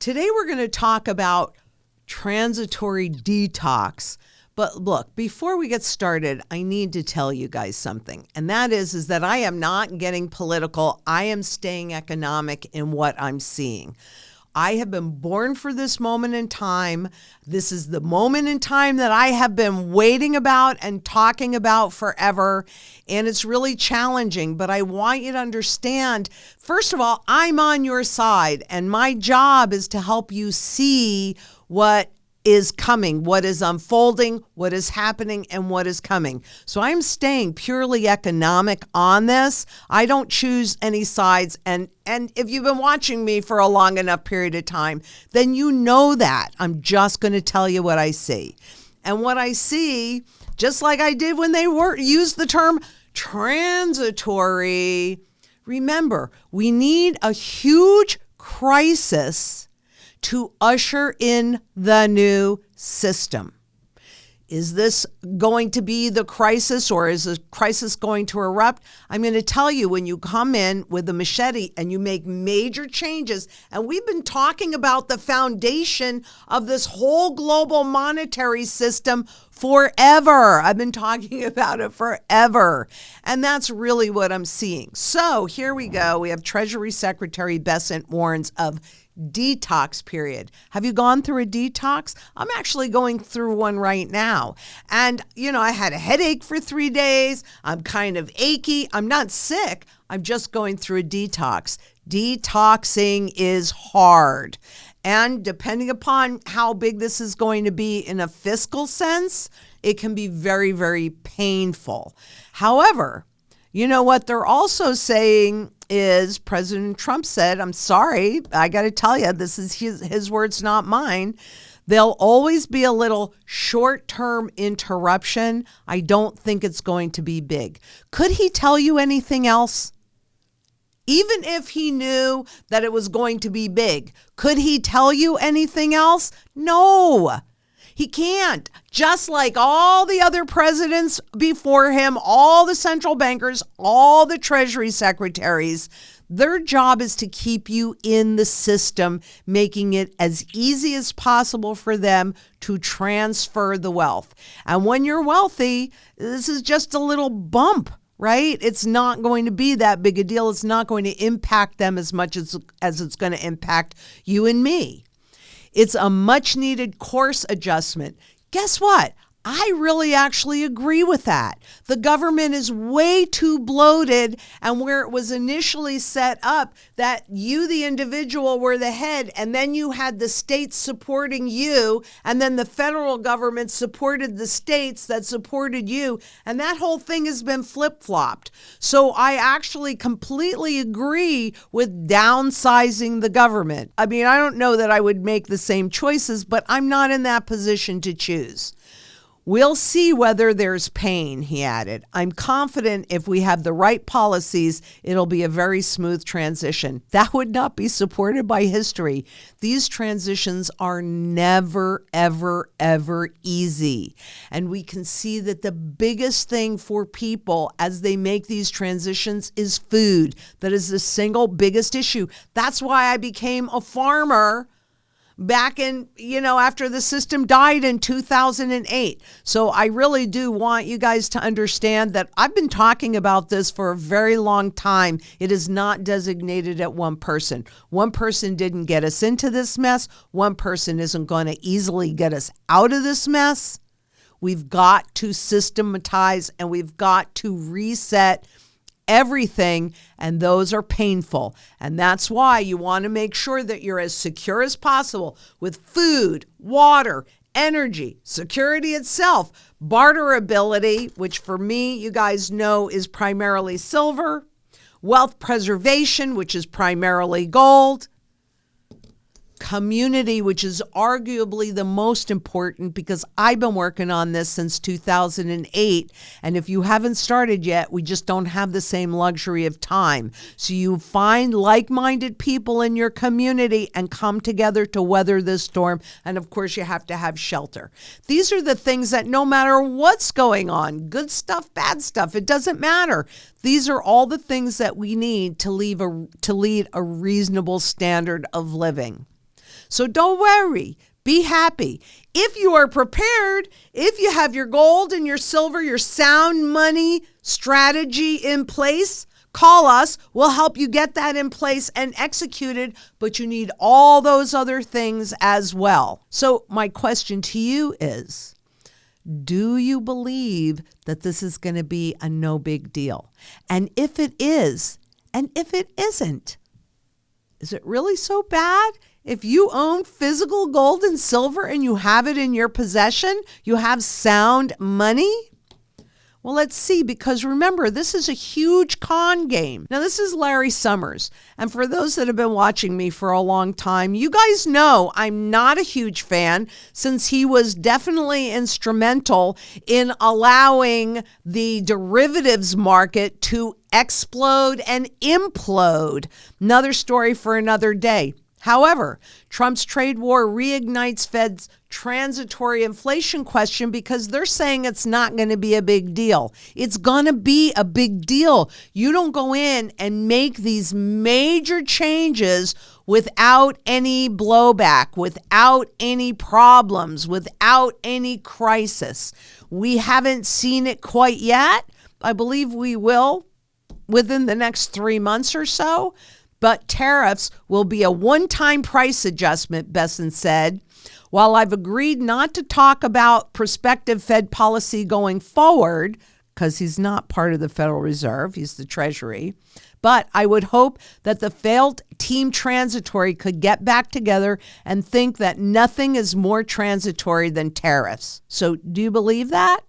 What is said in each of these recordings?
Today we're going to talk about transitory detox. But look, before we get started, I need to tell you guys something. And that is that I am not getting political. I am staying economic in what I'm seeing. I have been born for this moment in time. This is the moment in time that I have been waiting about and talking about forever. And it's really challenging, but I want you to understand, first of all, I'm on your side, and my job is to help you see what is coming, what is unfolding, what is happening, and what is coming. So I'm staying purely economic on this. I don't choose any sides. And if you've been watching me for a long enough period of time, then you know that. I'm just going to tell you what I see. And what I see, just like I did when they used the term transitory, remember, we need a huge crisis to usher in the new system. Is this going to be the crisis, or is the crisis going to erupt? I'm going to tell you, when you come in with a machete and you make major changes, and we've been talking about the foundation of this whole global monetary system forever. I've been talking about it forever. And that's really what I'm seeing. So here we go. We have Treasury Secretary Bessent warns of detox period. Have you gone through a detox? I'm actually going through one right now. And, I had a headache for 3 days. I'm kind of achy. I'm not sick. I'm just going through a detox. Detoxing is hard. And depending upon how big this is going to be in a fiscal sense, it can be very, very painful. However, you know what they're also saying is President Trump said, I'm sorry, I got to tell you, this is his words, not mine. There'll always be a little short-term interruption. I don't think it's going to be big. Could he tell you anything else? Even if he knew that it was going to be big, could he tell you anything else? No. He can't. Just like all the other presidents before him, all the central bankers, all the treasury secretaries, their job is to keep you in the system, making it as easy as possible for them to transfer the wealth. And when you're wealthy, this is just a little bump, right? It's not going to be that big a deal. It's not going to impact them as much as it's going to impact you and me. It's a much needed course adjustment. Guess what? I really actually agree with that. The government is way too bloated, and where it was initially set up that you, the individual, were the head, and then you had the states supporting you, and then the federal government supported the states that supported you, and that whole thing has been flip-flopped. So I actually completely agree with downsizing the government. I mean, I don't know that I would make the same choices, but I'm not in that position to choose. We'll see whether there's pain, he added. I'm confident if we have the right policies, it'll be a very smooth transition. That would not be supported by history. These transitions are never, ever, ever easy. And we can see that the biggest thing for people as they make these transitions is food. That is the single biggest issue. That's why I became a farmer back in, after the system died in 2008. So I really do want you guys to understand that I've been talking about this for a very long time. It is not designated at one person. One person didn't get us into this mess. One person isn't going to easily get us out of this mess. We've got to systematize, and we've got to reset everything, and those are painful. And that's why you want to make sure that you're as secure as possible with food, water, energy, security itself, barterability, which for me, you guys know, is primarily silver, wealth preservation, which is primarily gold, community, which is arguably the most important, because I've been working on this since 2008. And if you haven't started yet, we just don't have the same luxury of time. So you find like-minded people in your community and come together to weather this storm. And of course, you have to have shelter. These are the things that no matter what's going on, good stuff, bad stuff, it doesn't matter. These are all the things that we need to lead a reasonable standard of living. So don't worry. Be happy. If you are prepared, if you have your gold and your silver, your sound money strategy in place, call us. We'll help you get that in place and executed, but you need all those other things as well. So my question to you is, do you believe that this is going to be a no big deal? And if it is, and if it isn't, is it really so bad? If you own physical gold and silver and you have it in your possession, you have sound money? Well, let's see, because remember, this is a huge con game. Now, this is Larry Summers. And for those that have been watching me for a long time, you guys know I'm not a huge fan, since he was definitely instrumental in allowing the derivatives market to explode and implode. Another story for another day. However, Trump's trade war reignites Fed's transitory inflation question, because they're saying it's not going to be a big deal. It's going to be a big deal. You don't go in and make these major changes without any blowback, without any problems, without any crisis. We haven't seen it quite yet. I believe we will within the next 3 months or so. But tariffs will be a one-time price adjustment, Besson said. While I've agreed not to talk about prospective Fed policy going forward, because he's not part of the Federal Reserve, he's the Treasury, but I would hope that the failed team transitory could get back together and think that nothing is more transitory than tariffs. So do you believe that?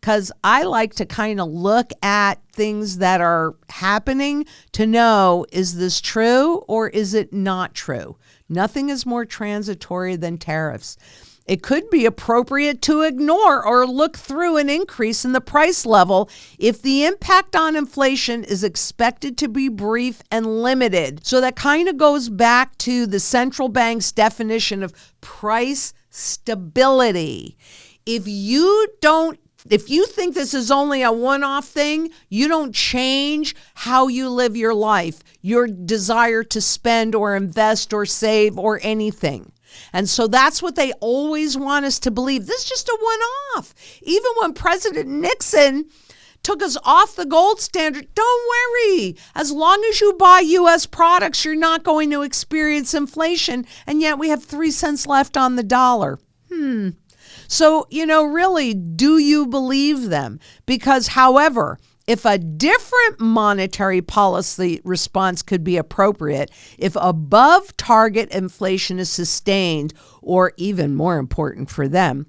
Because I like to kind of look at things that are happening to know, is this true or is it not true? Nothing is more transitory than tariffs. It could be appropriate to ignore or look through an increase in the price level if the impact on inflation is expected to be brief and limited. So that kind of goes back to the central bank's definition of price stability. If you think this is only a one-off thing, you don't change how you live your life, your desire to spend or invest or save or anything. And so that's what they always want us to believe. This is just a one-off. Even when President Nixon took us off the gold standard, don't worry. As long as you buy U.S. products, you're not going to experience inflation. And yet we have 3 cents left on the dollar. So, really, do you believe them? Because, however, if a different monetary policy response could be appropriate, if above target inflation is sustained, or even more important for them,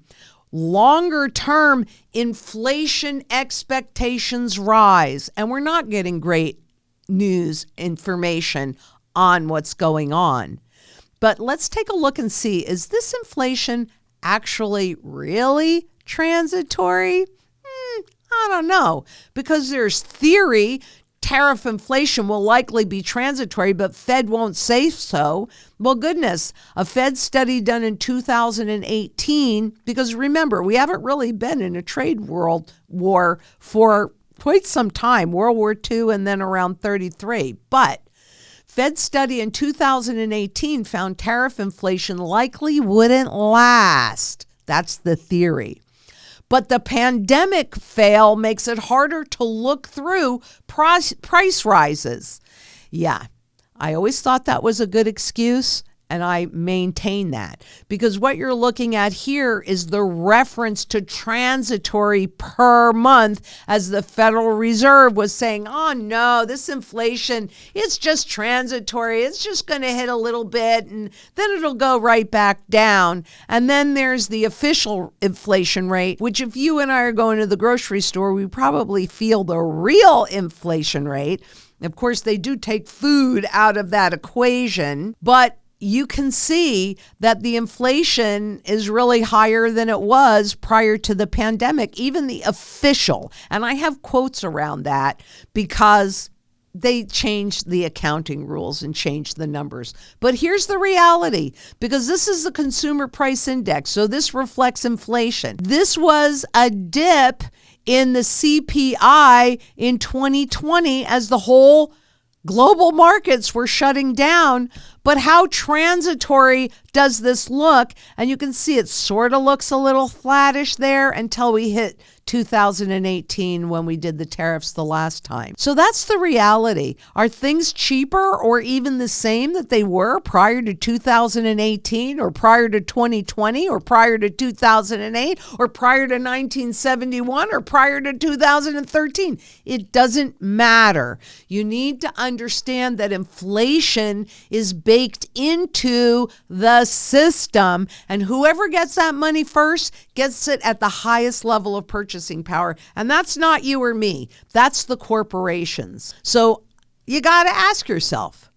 longer term inflation expectations rise. And we're not getting great news information on what's going on. But let's take a look and see, is this inflation actually really transitory? I don't know, because there's theory tariff inflation will likely be transitory, but Fed won't say so. Well, goodness, a Fed study done in 2018, because remember, we haven't really been in a trade world war for quite some time, World War II and then around 33. But Fed study in 2018 found tariff inflation likely wouldn't last. That's the theory. But the pandemic fail makes it harder to look through price rises. Yeah, I always thought that was a good excuse, and I maintain that, because what you're looking at here is the reference to transitory per month, as the Federal Reserve was saying, oh no, this inflation, it's just transitory. It's just going to hit a little bit and then it'll go right back down. And then there's the official inflation rate, which if you and I are going to the grocery store, we probably feel the real inflation rate. Of course, they do take food out of that equation, but you can see that the inflation is really higher than it was prior to the pandemic, even the official. And I have quotes around that because they changed the accounting rules and changed the numbers. But here's the reality, because this is the consumer price index. So this reflects inflation. This was a dip in the CPI in 2020 as the whole global markets were shutting down, But how transitory does this look? And you can see it sort of looks a little flattish there until we hit 2018 when we did the tariffs the last time. So that's the reality. Are things cheaper or even the same that they were prior to 2018 or prior to 2020 or prior to 2008 or prior to 1971 or prior to 2013? It doesn't matter. You need to understand that inflation is baked into the system, and whoever gets that money first gets it at the highest level of purchasing power. And that's not you or me. That's the corporations. So you got to ask yourself,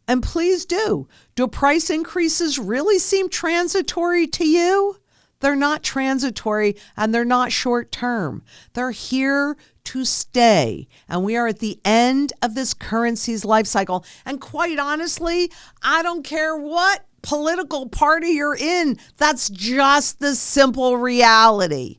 and please do price increases really seem transitory to you? They're not transitory and they're not short term. They're here to stay. And we are at the end of this currency's life cycle. And quite honestly, I don't care what political party you're in. That's just the simple reality.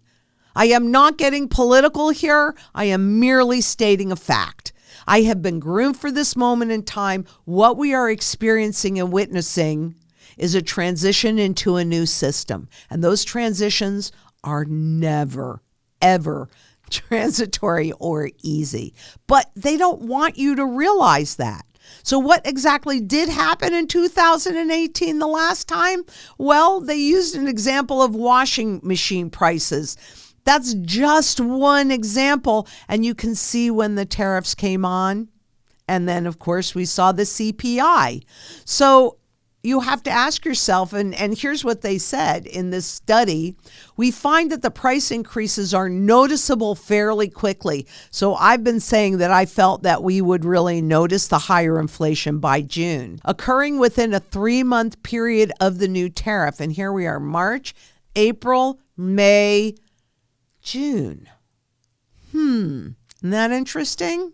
I am not getting political here. I am merely stating a fact. I have been groomed for this moment in time. What we are experiencing and witnessing is a transition into a new system. And those transitions are never, ever transitory or easy. But they don't want you to realize that. So what exactly did happen in 2018 the last time? Well, they used an example of washing machine prices. That's just one example. And you can see when the tariffs came on. And then, of course, we saw the CPI. So you have to ask yourself, and here's what they said in this study. We find that the price increases are noticeable fairly quickly. So I've been saying that I felt that we would really notice the higher inflation by June, occurring within a 3-month period of the new tariff. And here we are, March, April, May, June. Isn't that interesting?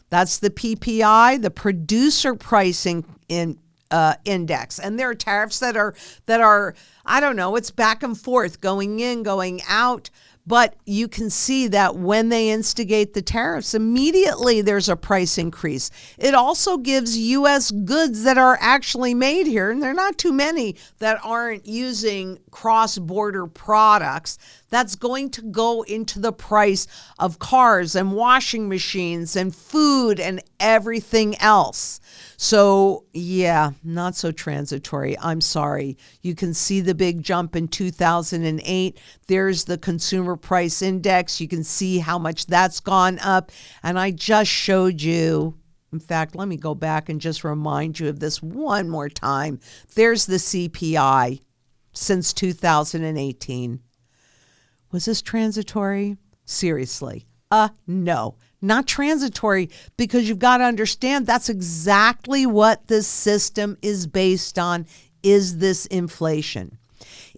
That's the PPI, the producer pricing index. And there are tariffs that are, I don't know, it's back and forth, going in, going out. But you can see that when they instigate the tariffs, immediately there's a price increase. It also gives U.S. goods that are actually made here, and there are not too many that aren't using cross-border products. That's going to go into the price of cars and washing machines and food and everything else. So, yeah, not so transitory. I'm sorry. You can see the big jump in 2008. There's the consumer price index. You can see how much that's gone up. And I just showed you. In fact, let me go back and just remind you of this one more time. There's the CPI since 2018. Was this transitory? Seriously. No, not transitory, because you've got to understand that's exactly what this system is based on, is this inflation.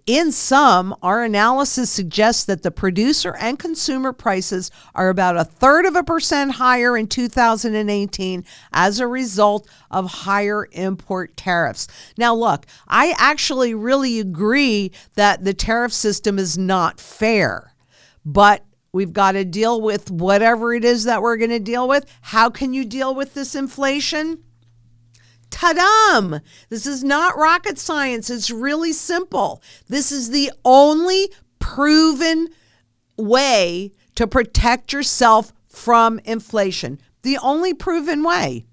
In sum, our analysis suggests that the producer and consumer prices are about 1/3% higher in 2018 as a result of higher import tariffs. Now, look, I actually really agree that the tariff system is not fair, but we've got to deal with whatever it is that we're going to deal with. How can you deal with this inflation? Ta-dum! This is not rocket science. It's really simple. This is the only proven way to protect yourself from inflation. The only proven way.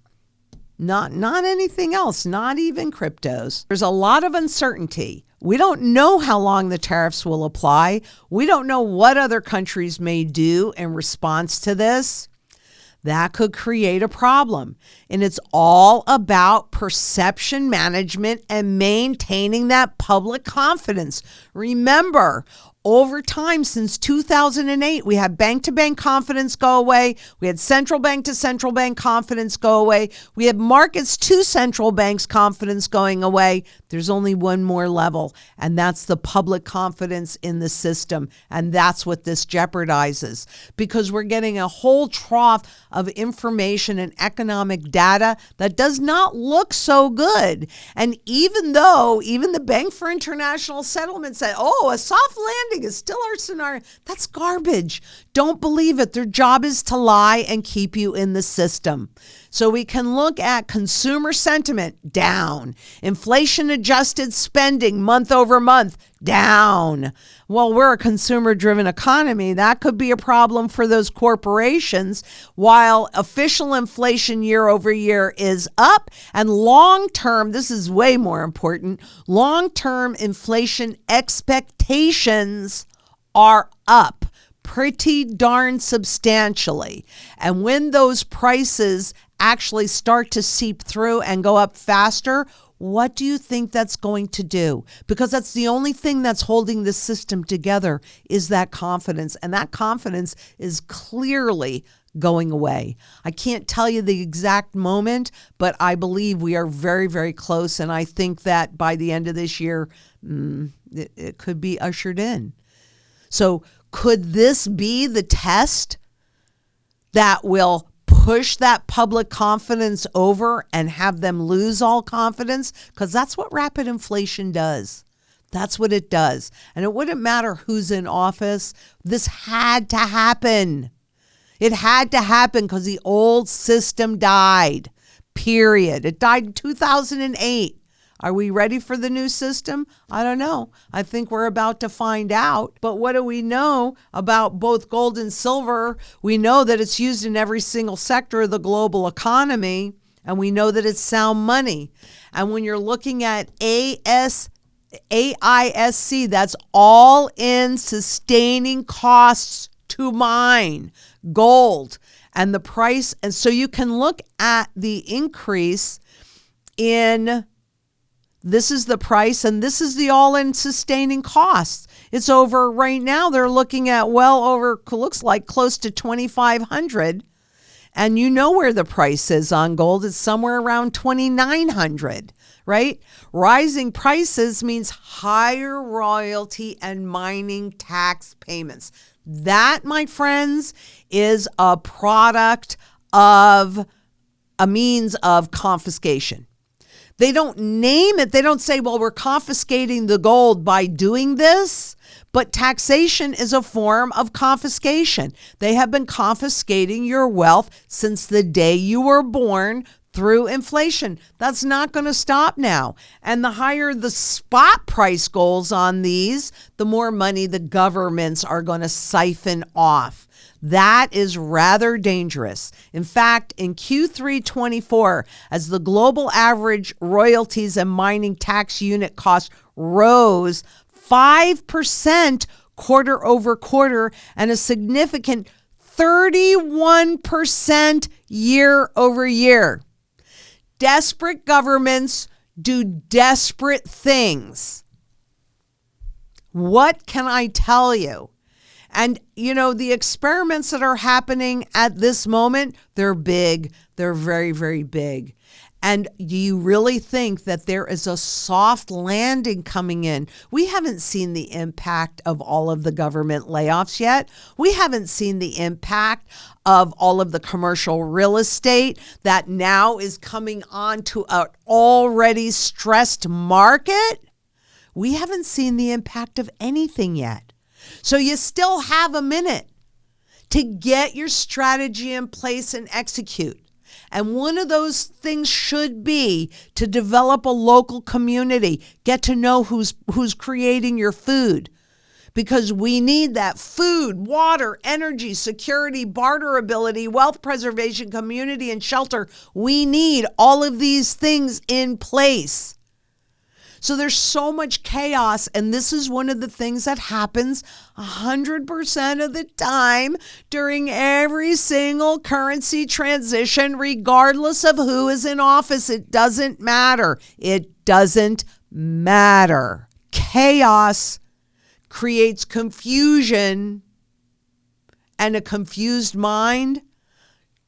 Not anything else, not even cryptos. There's a lot of uncertainty. We don't know how long the tariffs will apply. We don't know what other countries may do in response to this. That could create a problem. And it's all about perception management and maintaining that public confidence. Remember, over time, since 2008, we had bank-to-bank confidence go away. We had central bank to central bank confidence go away. We had markets to central banks confidence going away. There's only one more level, and that's the public confidence in the system. And that's what this jeopardizes, because we're getting a whole trough of information and economic data that does not look so good. And even though the Bank for International Settlement said, a soft landing is still our scenario, that's garbage. Don't believe it. Their job is to lie and keep you in the system. So we can look at consumer sentiment down, inflation adjusted spending month over month down. Well, we're a consumer driven economy. That could be a problem for those corporations, while official inflation year over year is up, and long term, this is way more important, long term inflation expectations are up pretty darn substantially. And when those prices actually start to seep through and go up faster, what do you think that's going to do? Because that's the only thing that's holding the system together is that confidence. And that confidence is clearly going away. I can't tell you the exact moment, but I believe we are very, very close. And I think that by the end of this year, it could be ushered in. So could this be the test that will push that public confidence over and have them lose all confidence? Because that's what rapid inflation does. That's what it does. And it wouldn't matter who's in office. This had to happen. It had to happen because the old system died, period. It died in 2008. Are we ready for the new system? I don't know. I think we're about to find out. But what do we know about both gold and silver? We know that it's used in every single sector of the global economy, and we know that it's sound money. And when you're looking at AISC, that's all in sustaining costs to mine gold and the price. And so you can look at the increase in, this is the price, and this is the all-in sustaining costs. It's over right now. They're looking at well over, looks like close to 2,500. And you know where the price is on gold. It's somewhere around 2,900, right? Rising prices means higher royalty and mining tax payments. That, my friends, is a product of a means of confiscation. They don't name it. They don't say, well, we're confiscating the gold by doing this. But taxation is a form of confiscation. They have been confiscating your wealth since the day you were born through inflation. That's not going to stop now. And the higher the spot price goes on these, the more money the governments are going to siphon off. That is rather dangerous. In fact, in Q3 24, as the global average royalties and mining tax unit cost rose 5% quarter over quarter and a significant 31% year over year. Desperate governments do desperate things. What can I tell you? And, you know, the experiments that are happening at this moment, they're big. They're very, very big. And do you really think that there is a soft landing coming in? We haven't seen the impact of all of the government layoffs yet. We haven't seen the impact of all of the commercial real estate that now is coming onto an already stressed market. We haven't seen the impact of anything yet. So you still have a minute to get your strategy in place and execute. And one of those things should be to develop a local community, get to know who's creating your food, because we need that food, water, energy, security, barterability, wealth preservation, community, and shelter. We need all of these things in place. So there's so much chaos, and this is one of the things that happens 100% of the time during every single currency transition, regardless of who is in office. It doesn't matter. It doesn't matter. Chaos creates confusion, and a confused mind,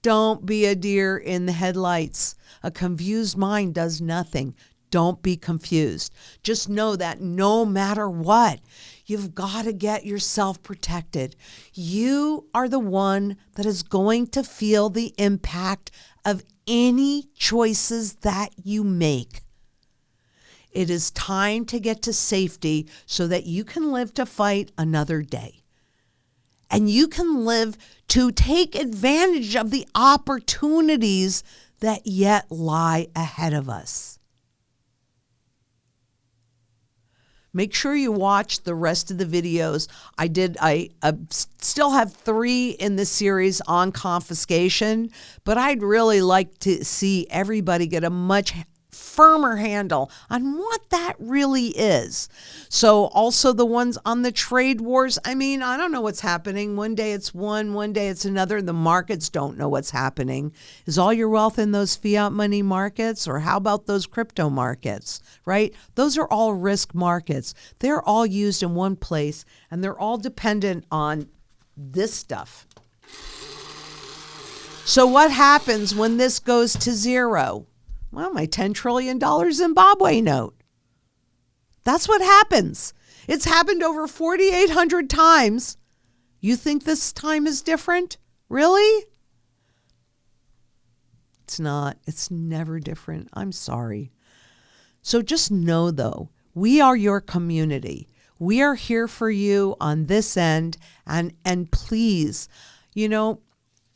don't be a deer in the headlights. A confused mind does nothing. Don't be confused. Just know that no matter what, you've got to get yourself protected. You are the one that is going to feel the impact of any choices that you make. It is time to get to safety so that you can live to fight another day. And you can live to take advantage of the opportunities that yet lie ahead of us. Make sure you watch the rest of the videos. I still have 3 in the series on confiscation, but I'd really like to see everybody get a much firmer handle on what that really is. So also the ones on the trade wars. I mean, I don't know what's happening. One day it's one day it's another. The markets don't know what's happening. Is all your wealth in those fiat money markets, or how about those crypto markets, right? Those are all risk markets. They're all used in one place, and they're all dependent on this stuff. So what happens when this goes to zero? Well, my $10 trillion Zimbabwe note. That's what happens. It's happened over 4,800 times. You think this time is different? Really? It's not. It's never different. I'm sorry. So just know, though, we are your community. We are here for you on this end. And please,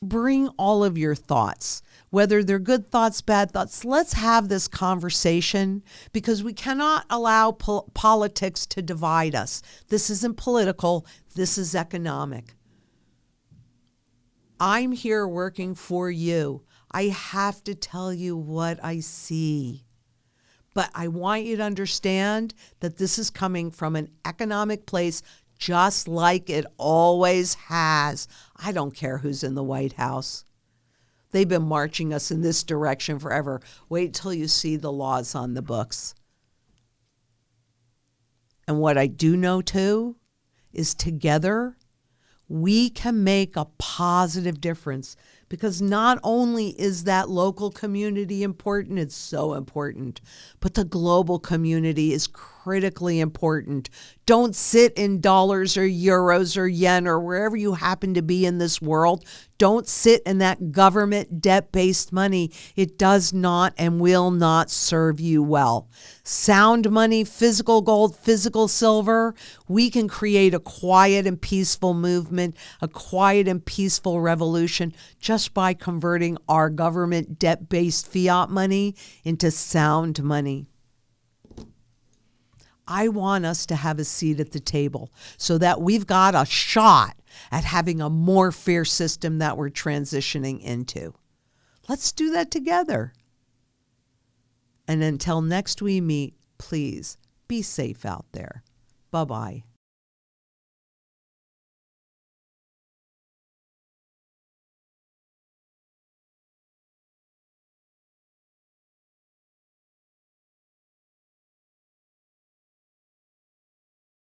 bring all of your thoughts. Whether they're good thoughts, bad thoughts, let's have this conversation, because we cannot allow politics to divide us. This isn't political. This is economic. I'm here working for you. I have to tell you what I see. But I want you to understand that this is coming from an economic place, just like it always has. I don't care who's in the White House. They've been marching us in this direction forever. Wait till you see the laws on the books. And what I do know, too, is together we can make a positive difference, because not only is that local community important, it's so important, but the global community is critically important. Don't sit in dollars or euros or yen or wherever you happen to be in this world. Don't sit in that government debt-based money. It does not and will not serve you well. Sound money, physical gold, physical silver, we can create a quiet and peaceful movement, a quiet and peaceful revolution, just by converting our government debt-based fiat money into sound money. I want us to have a seat at the table so that we've got a shot at having a more fair system that we're transitioning into. Let's do that together. And until next we meet, please be safe out there. Bye-bye.